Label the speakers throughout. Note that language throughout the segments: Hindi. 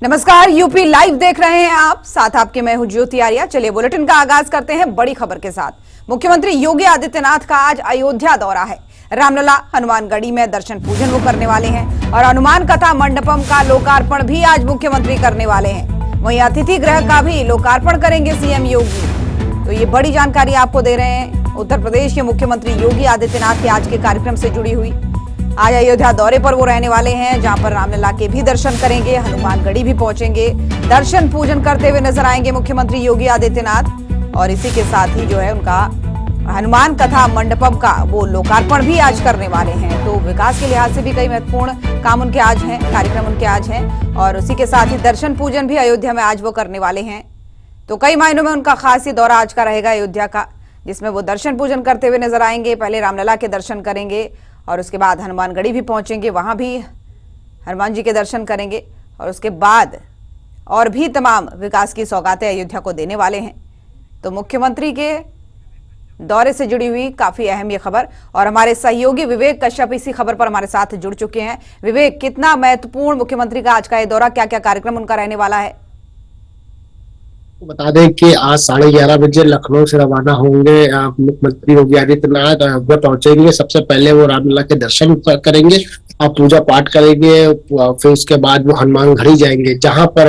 Speaker 1: नमस्कार, यूपी लाइव देख रहे हैं आप, साथ आपके मैं हूं ज्योति आर्या। चलिए बुलेटिन का आगाज करते हैं बड़ी खबर के साथ। मुख्यमंत्री योगी आदित्यनाथ का आज अयोध्या दौरा है। रामलला हनुमानगढ़ी में दर्शन पूजन वो करने वाले हैं और हनुमान कथा मंडपम का लोकार्पण भी आज मुख्यमंत्री करने वाले हैं। वहीं अतिथि गृह का भी लोकार्पण करेंगे सीएम योगी। तो ये बड़ी जानकारी आपको दे रहे हैं उत्तर प्रदेश के मुख्यमंत्री योगी आदित्यनाथ के आज के कार्यक्रम से जुड़ी हुई। आज अयोध्या दौरे पर वो रहने वाले हैं, जहां पर रामलला के भी दर्शन करेंगे, हनुमानगढ़ी भी पहुंचेंगे, दर्शन पूजन करते हुए नजर आएंगे मुख्यमंत्री योगी आदित्यनाथ। और इसी के साथ ही जो है उनका हनुमान कथा मंडपम का वो लोकार्पण भी आज करने वाले हैं। तो विकास के लिहाज से भी कई महत्वपूर्ण काम उनके आज हैं, कार्यक्रम उनके आज हैं। और उसी के साथ ही दर्शन पूजन भी अयोध्या में आज वो करने वाले हैं। तो कई मायनों में उनका खास ये दौरा आज का रहेगा अयोध्या का, जिसमें वो दर्शन पूजन करते हुए नजर आएंगे। पहले रामलला के दर्शन करेंगे और उसके बाद हनुमानगढ़ी भी पहुंचेंगे, वहां भी हनुमान जी के दर्शन करेंगे और उसके बाद और भी तमाम विकास की सौगातें अयोध्या को देने वाले हैं। तो मुख्यमंत्री के दौरे से जुड़ी हुई काफी अहम ये खबर, और हमारे सहयोगी विवेक कश्यप इसी खबर पर हमारे साथ जुड़ चुके हैं। विवेक, कितना महत्वपूर्ण मुख्यमंत्री का आज का ये दौरा, क्या क्या कार्यक्रम उनका रहने वाला है?
Speaker 2: बता दें कि आज 11:30 बजे लखनऊ से रवाना होंगे मुख्यमंत्री योगी आदित्यनाथ। अयोध्या पहुंचेंगे। सबसे पहले वो रामलला के दर्शन करेंगे और पूजा पाठ करेंगे। फिर उसके बाद वो हनुमानगढ़ी जाएंगे, जहां पर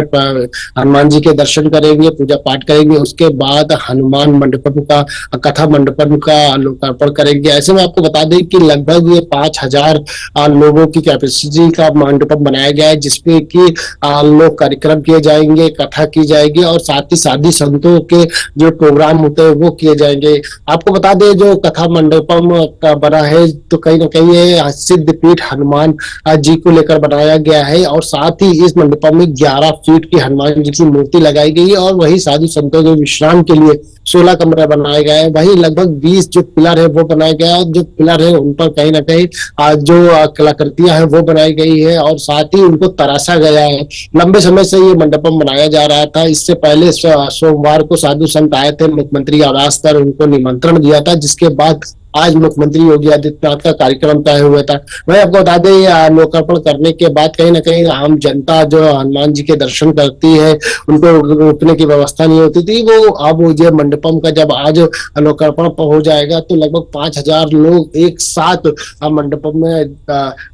Speaker 2: हनुमान जी के दर्शन करेंगे, पूजा पाठ करेंगे। उसके बाद हनुमान मंडपम का, कथा मंडपम का लोकार्पण करेंगे। ऐसे में आपको बता दें कि लगभग ये 5000 लोगों की कैपेसिटी का मंडपम बनाया गया है, जिसमें कि लोग कार्यक्रम किए जाएंगे, कथा की जाएगी और साथ ही साधी संतों के जो प्रोग्राम होते हैं वो किए जाएंगे। आपको बता दें जो कथा मंडपम का बना है, तो कहीं ना कहीं ये सिद्ध पीठ हनुमान जी को लेकर बनाया गया है। और साथ ही इस मंडपम में 11 फीट की हनुमान जी की मूर्ति लगाई गई है और वही साधु संतों के विश्राम के लिए 16 कमरे बनाए गए हैं। वही लगभग 20 जो पिलर है वो बनाए गए हैं और जो पिलर है उन पर कहीं ना कहीं जो कलाकृतियां हैं वो बनाई गई है और साथ ही उनको तराशा गया है। लंबे समय से ये मंडपम बनाया जा रहा था। इससे पहले सोमवार को साधु संत आए थे मुख्यमंत्री आवास पर, उनको निमंत्रण दिया था, जिसके बाद आज मुख्यमंत्री योगी आदित्यनाथ का कार्यक्रम तय हुआ था। वही आपको बता दें लोकार्पण करने के बाद कहीं ना कहीं आम जनता जो हनुमान जी के दर्शन करती है, उनको रुकने की व्यवस्था नहीं होती थी। वो अब ये मंडपम का जब आज लोकार्पण हो जाएगा तो लगभग 5000 लोग एक साथ मंडपम में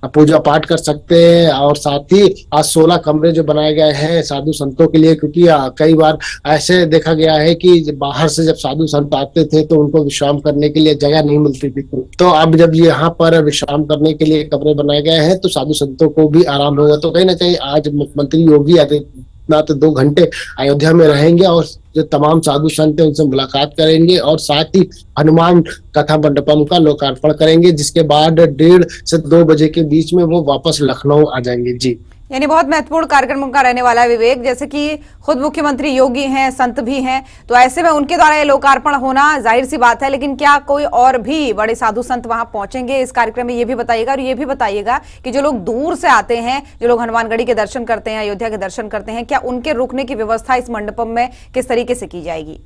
Speaker 2: पूजा पाठ कर सकते हैं। और साथ ही आज 16 कमरे जो बनाए गए हैं साधु संतों के लिए, क्योंकि कई बार ऐसे देखा गया है कि बाहर से जब साधु संत आते थे तो उनको विश्राम करने के लिए जगह नहीं मिलती थी। तो अब जब यहाँ पर विश्राम करने के लिए कमरे बनाए गए हैं तो साधु संतों को भी आराम होगा। तो कहीं ना कहीं आज मुख्यमंत्री योगी आदित्यनाथ 2 घंटे अयोध्या में रहेंगे और जो तमाम साधु संत हैं उनसे मुलाकात करेंगे और साथ ही हनुमान कथा मंडपम का लोकार्पण करेंगे, जिसके बाद 1:30 से 2 बजे के बीच में वो वापस लखनऊ आ जाएंगे। जी,
Speaker 1: यानी बहुत महत्वपूर्ण कार्यक्रम उनका रहने वाला है विवेक। जैसे कि खुद मुख्यमंत्री योगी हैं, संत भी हैं, तो ऐसे में उनके द्वारा ये लोकार्पण होना जाहिर सी बात है। लेकिन क्या कोई और भी बड़े साधु संत वहां पहुंचेंगे इस कार्यक्रम में, ये भी बताइएगा। और ये भी बताइएगा कि जो लोग दूर से आते हैं, जो लोग हनुमानगढ़ी के दर्शन करते हैं, अयोध्या के दर्शन करते हैं, क्या उनके रुकने की व्यवस्था इस मंडपम में किस तरीके से की जाएगी?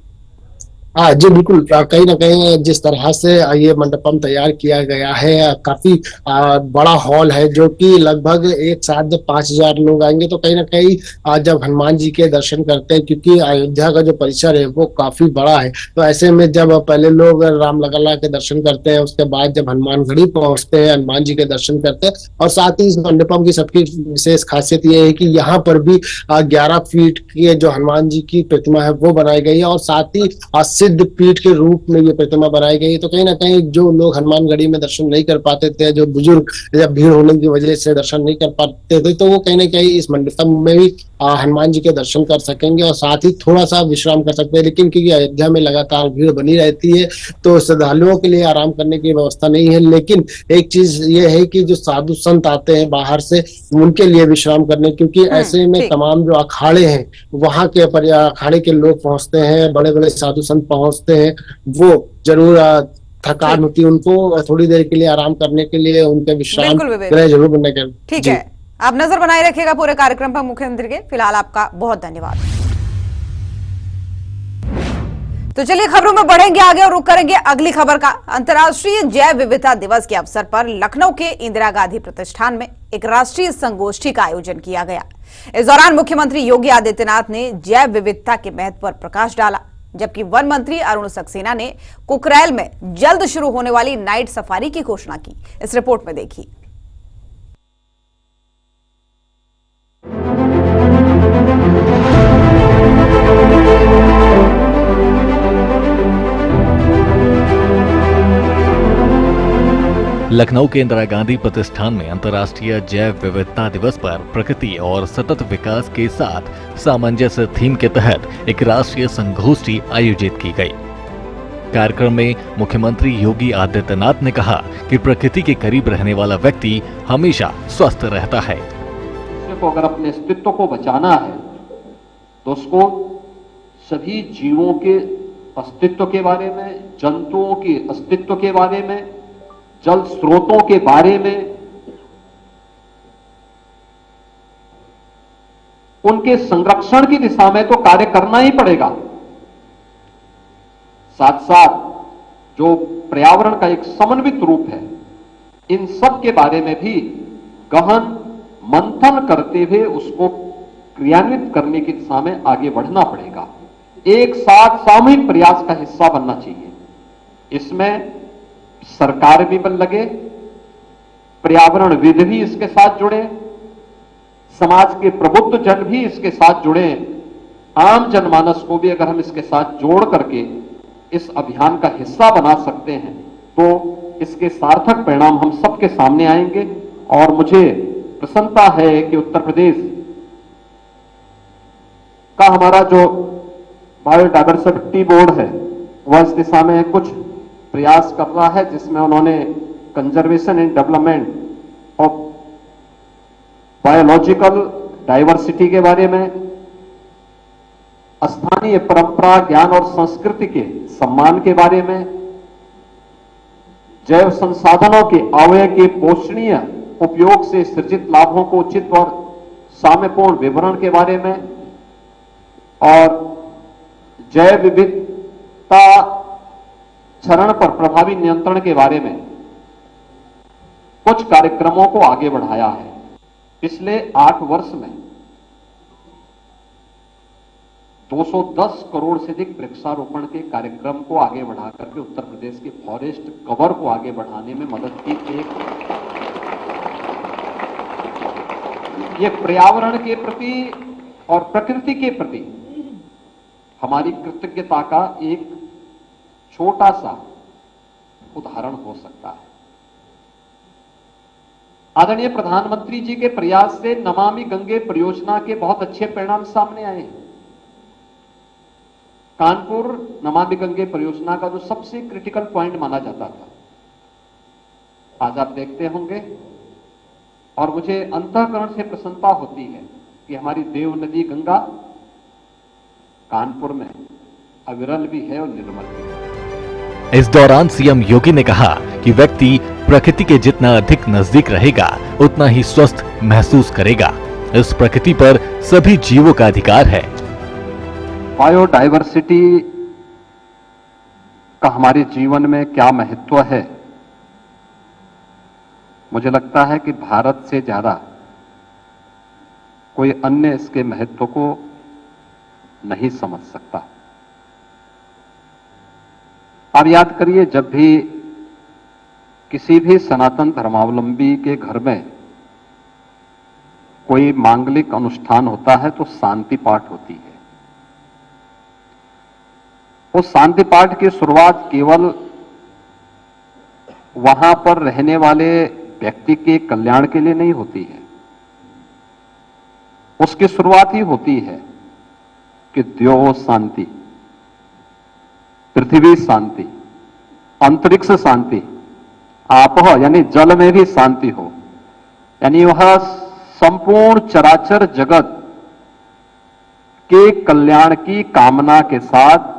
Speaker 2: हाँ जी, बिल्कुल। कहीं ना कहीं जिस तरह से ये मंडपम तैयार किया गया है, काफी बड़ा हॉल है, जो कि लगभग एक साथ जब 5000 लोग आएंगे तो कहीं ना कहीं जब हनुमान जी के दर्शन करते हैं, क्योंकि अयोध्या का जो परिसर है वो काफी बड़ा है, तो ऐसे में जब पहले लोग रामलला के दर्शन करते हैं, उसके बाद जब हनुमानगढ़ी पहुंचते हैं, हनुमान जी के दर्शन करते हैं। और साथ ही इस मंडपम की सबकी विशेष खासियत ये है कि यहाँ पर भी 11 फीट की जो हनुमान जी की प्रतिमा है वो बनाई गई है और साथ ही सिद्ध पीठ के रूप में ये प्रतिमा बनाई गई है। तो कहीं ना कहीं जो लोग हनुमानगढ़ी में दर्शन नहीं कर पाते थे, जो बुजुर्ग या भीड़ होने की वजह से दर्शन नहीं कर पाते थे, तो वो कहीं ना कहीं इस मंडपम में भी हनुमान जी के दर्शन कर सकेंगे और साथ ही थोड़ा सा विश्राम कर सकते हैं। लेकिन क्योंकि अयोध्या में लगातार भीड़ बनी रहती है तो श्रद्धालुओं के लिए आराम करने की व्यवस्था नहीं है। लेकिन एक चीज ये है कि जो साधु संत आते हैं बाहर से, उनके लिए विश्राम करने, क्योंकि ऐसे में तमाम जो अखाड़े हैं वहां के अखाड़े के लोग पहुंचते हैं, बड़े बड़े साधु संत पहुंचते हैं, वो जरूर थकान होती है, उनको थोड़ी देर के लिए आराम करने के लिए उनके विश्राम गृह जरूर बनने के।
Speaker 1: ठीक है, आप नजर बनाए रखिएगा पूरे कार्यक्रम पर मुख्यमंत्री के। फिलहाल आपका बहुत धन्यवाद। तो चलिए खबरों में बढ़ेंगे आगे और रुक करेंगे अगली खबर का। अंतर्राष्ट्रीय जैव विविधता दिवस के अवसर पर लखनऊ के इंदिरा गांधी प्रतिष्ठान में एक राष्ट्रीय संगोष्ठी का आयोजन किया गया। इस दौरान मुख्यमंत्री योगी आदित्यनाथ ने जैव विविधता के महत्व पर प्रकाश डाला, जबकि वन मंत्री अरुण सक्सेना ने कुकरैल में जल्द शुरू होने वाली नाइट सफारी की घोषणा की। इस रिपोर्ट में देखिए।
Speaker 3: लखनऊ के इंदिरा गांधी प्रतिष्ठान में अंतर्राष्ट्रीय जैव विविधता दिवस पर प्रकृति और सतत विकास के साथ सामंजस्य थीम के तहत एक राष्ट्रीय संगोष्ठी आयोजित की गई। कार्यक्रम में मुख्यमंत्री योगी आदित्यनाथ ने कहा कि प्रकृति के करीब रहने वाला व्यक्ति हमेशा स्वस्थ रहता है।
Speaker 4: को अगर अपने अस्तित्व को बचाना है तो उसको सभी जीवों के अस्तित्व के बारे में, जंतुओं के अस्तित्व के बारे में, जल स्रोतों के बारे में, उनके संरक्षण की दिशा में तो कार्य करना ही पड़ेगा। साथ साथ जो पर्यावरण का एक समन्वित रूप है, इन सब के बारे में भी गहन मंथन करते हुए उसको क्रियान्वित करने की दिशा में आगे बढ़ना पड़ेगा। एक साथ सामूहिक प्रयास का हिस्सा बनना चाहिए। इसमें सरकार भी बल लगे, पर्यावरणविद भी इसके साथ जुड़े, समाज के प्रबुद्ध जन भी इसके साथ जुड़े, आम जनमानस को भी अगर हम इसके साथ जोड़ करके इस अभियान का हिस्सा बना सकते हैं तो इसके सार्थक परिणाम हम सबके सामने आएंगे। और मुझे प्रसन्नता है कि उत्तर प्रदेश का हमारा जो बायोडायवर्सिटी बोर्ड है वह इस दिशा में कुछ प्रयास कर रहा है, जिसमें उन्होंने conservation and development of biological diversity के बारे में, स्थानीय परंपरा, ज्ञान और संस्कृति के सम्मान के बारे में, जैव संसाधनों के अव्यय के पोषणीय उपयोग से सृजित लाभों को उचित और साम्यपूर्ण विवरण के बारे में और जैव विविधता क्षरण पर प्रभावी नियंत्रण के बारे में कुछ कार्यक्रमों को आगे बढ़ाया है। पिछले 8 वर्ष में 210 करोड़ से अधिक वृक्षारोपण के कार्यक्रम को आगे बढ़ा करके उत्तर प्रदेश के फॉरेस्ट कवर को आगे बढ़ाने में मदद की। ये पर्यावरण के प्रति और प्रकृति के प्रति हमारी कृतज्ञता का एक छोटा सा उदाहरण हो सकता है। आदरणीय प्रधानमंत्री जी के प्रयास से नमामि गंगे परियोजना के बहुत अच्छे परिणाम सामने आए हैं। कानपुर नमामि गंगे परियोजना का जो सबसे क्रिटिकल पॉइंट माना जाता था, आज आप देखते होंगे और मुझे अंतःकरण से प्रसन्नता होती है कि हमारी देव नदी गंगा कानपुर में अविरल भी है और निर्मल भी है।
Speaker 3: इस दौरान सीएम योगी ने कहा कि व्यक्ति प्रकृति के जितना अधिक नजदीक रहेगा उतना ही स्वस्थ महसूस करेगा। इस प्रकृति पर सभी जीवों का अधिकार है।
Speaker 4: बायोडायवर्सिटी का हमारे जीवन में क्या महत्व है, मुझे लगता है कि भारत से ज्यादा कोई अन्य इसके महत्व को नहीं समझ सकता। आप याद करिए, जब भी किसी भी सनातन धर्मावलंबी के घर में कोई मांगलिक अनुष्ठान होता है तो शांति पाठ होती है। उस शांति पाठ की शुरुआत केवल वहां पर रहने वाले व्यक्ति के कल्याण के लिए नहीं होती है, उसकी शुरुआत ही होती है कि द्यो शांति, पृथ्वी शांति, अंतरिक्ष शांति, आपह यानी जल में भी शांति हो, यानी वह संपूर्ण चराचर जगत के कल्याण की कामना के साथ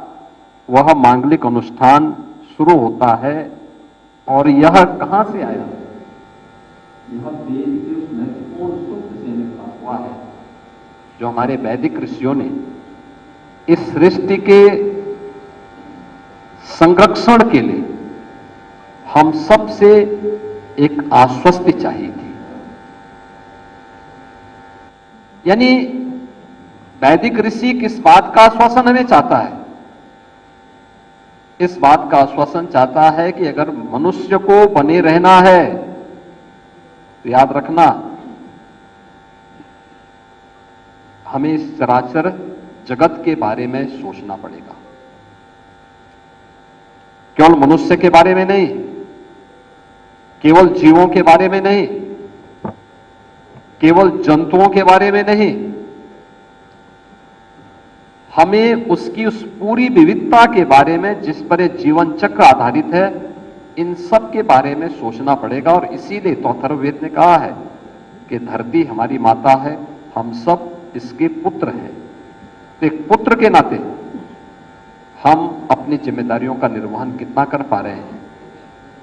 Speaker 4: वह मांगलिक अनुष्ठान शुरू होता है। और यह कहां से आया? यह वेद के उस महत्वपूर्ण सूत्र से निकला हुआ है जो हमारे वैदिक ऋषियों ने इस सृष्टि के संरक्षण के लिए हम सबसे एक आश्वस्ति चाहिए थी। यानी वैदिक ऋषि किस बात का आश्वासन हमें चाहता है? इस बात का आश्वासन चाहता है कि अगर मनुष्य को बने रहना है तो याद रखना, हमें इस चराचर जगत के बारे में सोचना पड़ेगा। केवल मनुष्य के बारे में नहीं, केवल जीवों के बारे में नहीं, केवल जंतुओं के बारे में नहीं, हमें उसकी उस पूरी विविधता के बारे में जिस पर जीवन चक्र आधारित है, इन सब के बारे में सोचना पड़ेगा। और इसीलिए तो अथर्ववेद ने कहा है कि धरती हमारी माता है, हम सब इसके पुत्र हैं। तो एक पुत्र के नाते हम अपनी जिम्मेदारियों का निर्वहन कितना कर पा रहे हैं,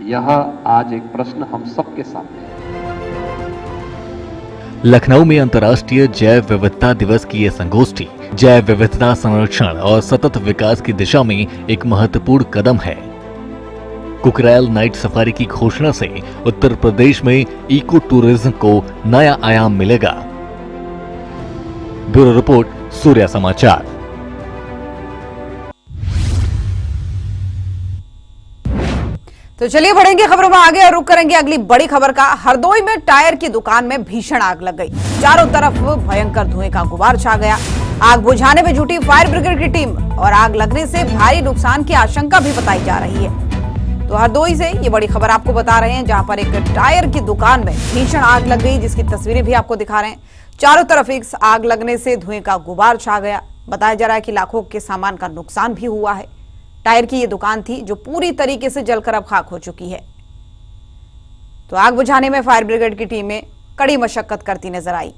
Speaker 4: यह आज एक प्रश्न हम सबके सामने है।
Speaker 3: लखनऊ में अंतर्राष्ट्रीय जैव विविधता दिवस की यह संगोष्ठी जैव विविधता संरक्षण और सतत विकास की दिशा में एक महत्वपूर्ण कदम है। कुकरैल नाइट सफारी की घोषणा से उत्तर प्रदेश में इको टूरिज्म को नया आयाम मिलेगा। ब्यूरो रिपोर्ट, सूर्या समाचार।
Speaker 1: तो चलिए बढ़ेंगे खबरों में आगे और रुक करेंगे अगली बड़ी खबर का। हरदोई में टायर की दुकान में भीषण आग लग गई। चारों तरफ भयंकर धुएं का गुबार छा गया। आग बुझाने में जुटी फायर ब्रिगेड की टीम और आग लगने से भारी नुकसान की आशंका भी बताई जा रही है। तो हरदोई से ये बड़ी खबर आपको बता रहे हैं, जहां पर एक टायर की दुकान में भीषण आग लग गई, जिसकी तस्वीरें भी आपको दिखा रहे हैं। चारों तरफ इस आग लगने से धुएं का गुबार छा गया। बताया जा रहा है कि लाखों के सामान का नुकसान भी हुआ है। टायर की ये दुकान थी जो पूरी तरीके से जलकर अब खाक हो चुकी है। तो आग बुझाने में फायर ब्रिगेड की टीमें कड़ी मशक्कत करती नजर आई।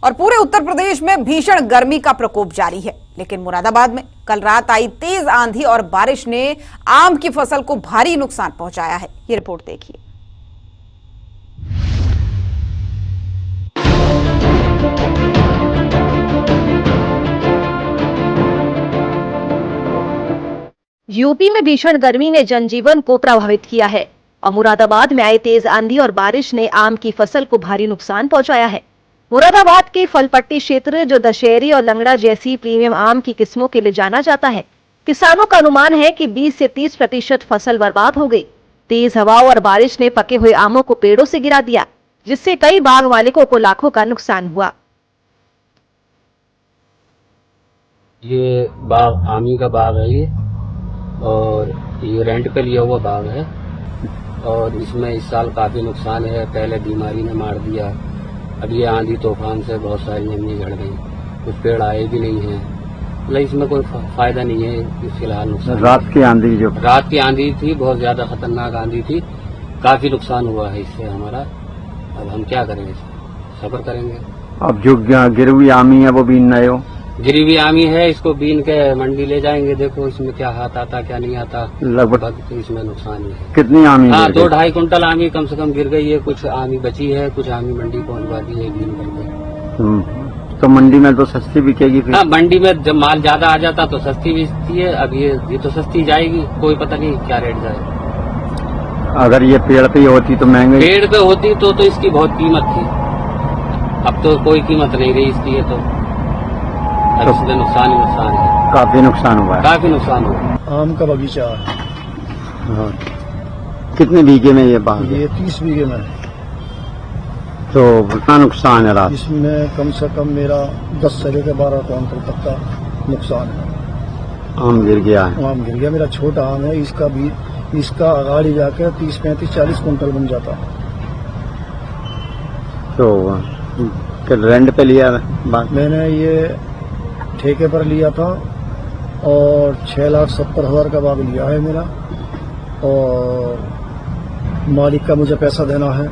Speaker 1: और पूरे उत्तर प्रदेश में भीषण गर्मी का प्रकोप जारी है, लेकिन मुरादाबाद में कल रात आई तेज आंधी और बारिश ने आम की फसल को भारी नुकसान पहुंचाया है। ये रिपोर्ट देखिए।
Speaker 5: यूपी में भीषण गर्मी ने जनजीवन को प्रभावित किया है और मुरादाबाद में आई तेज आंधी और बारिश ने आम की फसल को भारी नुकसान पहुंचाया है। मुरादाबाद के फलपट्टी क्षेत्र, जो दशहरी और लंगड़ा जैसी प्रीमियम आम की किस्मों के लिए जाना जाता है, किसानों का अनुमान है कि 20 से 30% फसल बर्बाद हो गई। तेज हवाओं और बारिश ने पके हुए आमों को पेड़ों से गिरा दिया, जिससे कई बाग मालिकों को लाखों का नुकसान हुआ।
Speaker 6: ये बाग आमी का बाग है ये, और ये रेंट पे लिया हुआ बाग है, और इसमें इस साल काफी नुकसान है। पहले बीमारी ने मार दिया, अब ये आंधी तूफान से बहुत सारी जमीनें झड़ गई, कुछ पेड़ आए भी नहीं है। मतलब इसमें कोई फायदा नहीं है फिलहाल। नुकसान रात की आंधी थी, बहुत ज्यादा खतरनाक आंधी थी, काफी नुकसान हुआ है इससे हमारा। अब हम क्या करेंगे, सब्र करेंगे।
Speaker 7: अब जो गिरी हुई आमी है वो बीन रहे हो?
Speaker 6: गिरी हुई आमी है, इसको बीन के मंडी ले जाएंगे। देखो इसमें क्या हाथ आता क्या नहीं आता, लगभग तो इसमें नुकसान ही है।
Speaker 7: कितनी आमी?
Speaker 6: हाँ, 2-2.5 कुंटल आमी कम से कम गिर गई है। कुछ आमी बची है, कुछ आमी मंडी पहुंचवा दी है बीन करके।
Speaker 7: तो मंडी में तो सस्ती बिकेगी फिर?
Speaker 6: हाँ, मंडी में जब माल ज्यादा आ जाता तो सस्ती बिकती है। अब ये तो सस्ती जाएगी, कोई पता नहीं क्या रेट जाए।
Speaker 7: अगर ये पेड़ पे होती तो महंगी?
Speaker 6: पेड़ पे होती तो इसकी बहुत कीमत थी। अब तो कोई कीमत नहीं रही इसकी, है तो इसमें नुकसान ही नुकसान है।
Speaker 7: काफी नुकसान हुआ है।
Speaker 6: काफी नुकसान हुआ।
Speaker 8: आम का बगीचा है।
Speaker 7: हाँ। कितने बीघे में ये बाग?
Speaker 8: ये 30 बीघे में।
Speaker 7: तो कितना नुकसान है रात?
Speaker 8: इसमें कम से कम मेरा 10 से लेकर 12 क्विंटल तक का नुकसान है।
Speaker 7: आम गिर गया है?
Speaker 8: आम गिर गया। मेरा छोटा आम है, इसका अगाड़ी जाकर 30, 35, 40 क्विंटल बन जाता।
Speaker 7: तो रेंट पे लिया बाग?
Speaker 8: मैंने ये ठेके पर लिया था और 6,70,000 का बाग लिया है मेरा, और मालिक का मुझे पैसा देना है।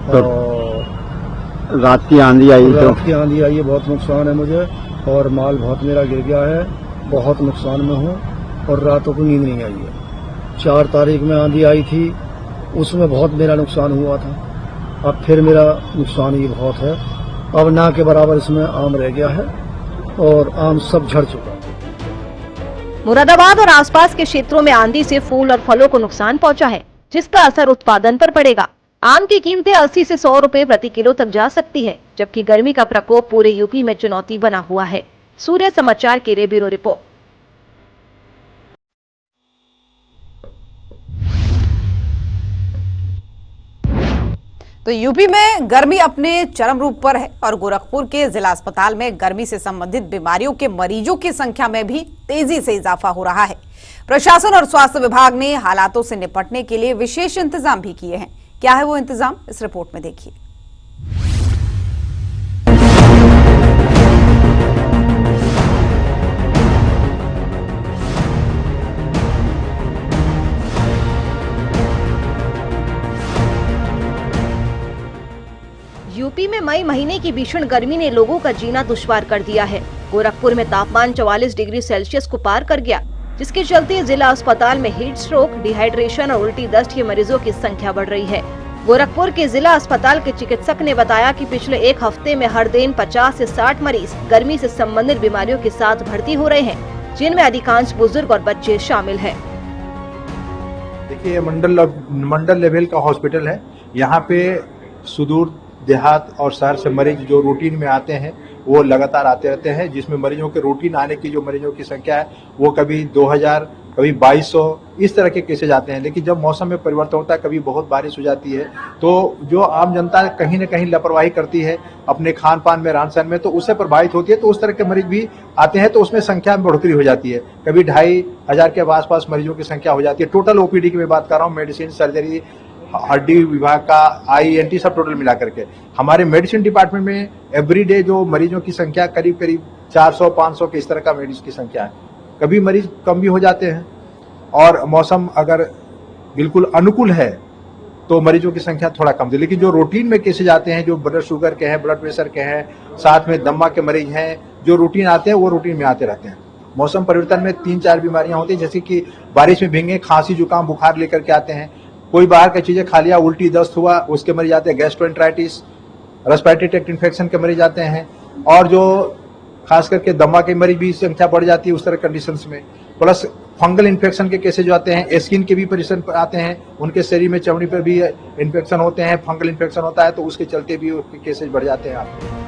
Speaker 7: तो
Speaker 8: और
Speaker 7: रात की आंधी आई?
Speaker 8: रात की आंधी आई है, बहुत नुकसान है मुझे, और माल बहुत मेरा गिर गया है, बहुत नुकसान में हूँ, और रातों को नींद नहीं आई है। 4 तारीख में आंधी आई थी, उसमें बहुत मेरा नुकसान हुआ था। अब फिर मेरा नुकसान ही बहुत है, अब ना के बराबर इसमें आम रह गया है और आम सब झड़ चुका है।
Speaker 5: मुरादाबाद और आसपास के क्षेत्रों में आंधी से फूल और फलों को नुकसान पहुंचा है, जिसका असर उत्पादन पर पड़ेगा। आम की कीमतें 80 से 100 रुपए प्रति किलो तक जा सकती है, जबकि गर्मी का प्रकोप पूरे यूपी में चुनौती बना हुआ है। सूर्य समाचार के लिए ब्यूरो रिपोर्ट।
Speaker 1: तो यूपी में गर्मी अपने चरम रूप पर है और गोरखपुर के जिला अस्पताल में गर्मी से संबंधित बीमारियों के मरीजों की संख्या में भी तेजी से इजाफा हो रहा है। प्रशासन और स्वास्थ्य विभाग ने हालातों से निपटने के लिए विशेष इंतजाम भी किए हैं। क्या है वो इंतजाम, इस रिपोर्ट में देखिए।
Speaker 5: यूपी में मई महीने की भीषण गर्मी ने लोगों का जीना दुश्वार कर दिया है। गोरखपुर में तापमान 44 डिग्री सेल्सियस को पार कर गया, जिसके चलते जिला अस्पताल में हीट स्ट्रोक, डिहाइड्रेशन और उल्टी दस्त के मरीजों की संख्या बढ़ रही है। गोरखपुर के जिला अस्पताल के चिकित्सक ने बताया कि पिछले एक हफ्ते में हर दिन 50 से 60 मरीज गर्मी से संबंधित बीमारियों के साथ भर्ती हो रहे हैं, जिनमें अधिकांश बुजुर्ग और बच्चे शामिल हैं।
Speaker 9: देखिए, ये मंडल लेवल का हॉस्पिटल है। यहाँ पे सुदूर देहात और शहर से मरीज जो रूटीन में आते हैं वो लगातार आते रहते हैं, जिसमें मरीजों के रूटीन आने की जो मरीजों की संख्या है वो कभी 2000, कभी 2200 इस तरह के केसेज आते हैं। लेकिन जब मौसम में परिवर्तन होता है, कभी बहुत बारिश हो जाती है, तो जो आम जनता कहीं न कहीं लापरवाही करती है अपने खान पान में, रहन सहन में, तो उससे प्रभावित होती है। तो उस तरह के मरीज भी आते हैं, तो उसमें संख्या में बढ़ोतरी हो जाती है। कभी 2500 के आसपास मरीजों की संख्या हो जाती है। टोटल ओपीडी की मैं बात कर रहा हूँ, मेडिसिन, सर्जरी, हड्डी विभाग का, INT सब टोटल मिला करके। हमारे मेडिसिन डिपार्टमेंट में एवरीडे जो मरीजों की संख्या करीब 400-500 के इस तरह का मरीज की संख्या है। कभी मरीज कम भी हो जाते हैं और मौसम अगर बिल्कुल अनुकूल है तो मरीजों की संख्या थोड़ा कम थी। लेकिन जो रूटीन में केसेज आते हैं, जो ब्लड शुगर के हैं, ब्लड प्रेशर के हैं, साथ में दमा के मरीज हैं, जो रूटीन आते हैं वो रूटीन में आते रहते हैं। मौसम परिवर्तन में 3-4 बीमारियां होती हैं, जैसे कि बारिश में भीगे, खांसी, जुकाम, बुखार लेकर के आते हैं। कोई बाहर की चीजें खा लिया, उल्टी दस्त हुआ, उसके मरीज आते हैं। गैस्ट्रोएंटराइटिस, रेस्पिरेटरी ट्रैक्ट इन्फेक्शन के मरीज आते हैं। और जो खास करके दमा के मरीज भी संख्या बढ़ जाती है उस तरह कंडीशंस में। प्लस फंगल इन्फेक्शन के केसेज जो आते हैं, स्किन के भी परेशान आते हैं, उनके शरीर में चमड़ी पर भी इन्फेक्शन होते हैं, फंगल इन्फेक्शन होता है, तो उसके चलते भी केसेज बढ़ जाते हैं। आपके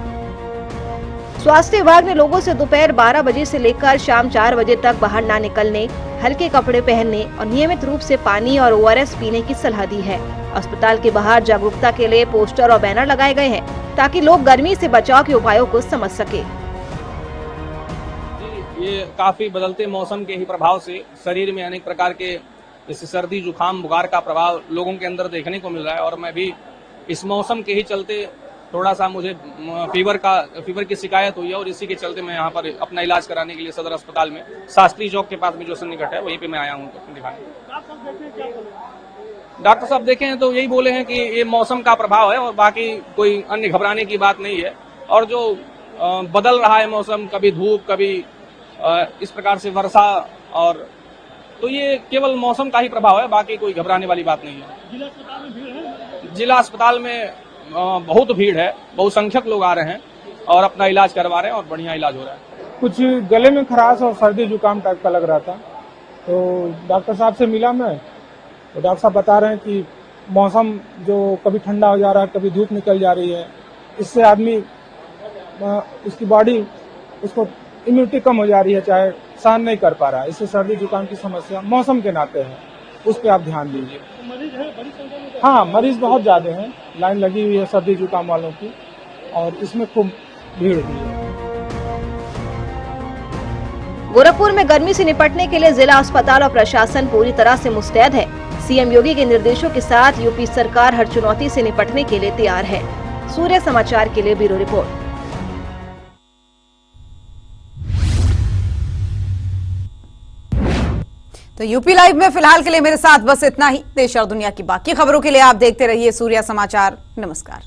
Speaker 5: स्वास्थ्य विभाग ने लोगों से दोपहर 12 बजे से लेकर शाम 4 बजे तक बाहर ना निकलने, हल्के कपड़े पहनने और नियमित रूप से पानी और ORS पीने की सलाह दी है। अस्पताल के बाहर जागरूकता के लिए पोस्टर और बैनर लगाए गए हैं, ताकि लोग गर्मी से बचाव के उपायों को समझ सके।
Speaker 10: ये काफी बदलते मौसम के ही प्रभाव से शरीर में अनेक प्रकार के जैसे सर्दी, जुकाम, बुखार का प्रभाव लोगों के अंदर देखने को मिल रहा है। और मैं भी इस मौसम के ही चलते थोड़ा सा मुझे फीवर की शिकायत हुई है और इसी के चलते मैं यहाँ पर अपना इलाज कराने के लिए सदर अस्पताल में शास्त्री चौक के पास में जो सन्निकट है वहीं पे मैं आया हूँ दिखाने। डॉक्टर साहब देखे हैं तो यही बोले हैं कि ये मौसम का प्रभाव है और बाकी कोई अन्य घबराने की बात नहीं है। और जो बदल रहा है मौसम, कभी धूप, कभी इस प्रकार से वर्षा, और तो ये केवल मौसम का ही प्रभाव है, बाकी कोई घबराने वाली बात नहीं है। जिला अस्पताल में बहुत भीड़ है, बहुसंख्यक लोग आ रहे हैं और अपना इलाज करवा रहे हैं और बढ़िया इलाज हो रहा है।
Speaker 11: कुछ गले में खराश और सर्दी जुकाम टाइप का लग रहा था, तो डॉक्टर साहब से मिला मैं, तो डॉक्टर साहब बता रहे हैं कि मौसम जो कभी ठंडा हो जा रहा है, कभी धूप निकल जा रही है, इससे आदमी उसकी बॉडी, उसको इम्यूनिटी कम हो जा रही है, चाहे सहन नहीं कर पा रहा है। इससे सर्दी जुकाम की समस्या मौसम के नाते है, उस पर आप ध्यान दीजिए। हाँ, मरीज बहुत ज्यादा हैं, लाइन लगी हुई है सर्दी जुकाम वालों की, और इसमें खूब भीड़ भी है।
Speaker 5: गोरखपुर में गर्मी से निपटने के लिए जिला अस्पताल और प्रशासन पूरी तरह से मुस्तैद है। सीएम योगी के निर्देशों के साथ यूपी सरकार हर चुनौती से निपटने के लिए तैयार है। सूर्य समाचार के लिए ब्यूरो रिपोर्ट।
Speaker 1: तो यूपी लाइव में फिलहाल के लिए मेरे साथ बस इतना ही। देश और दुनिया की बाकी खबरों के लिए आप देखते रहिए सूर्य समाचार। नमस्कार।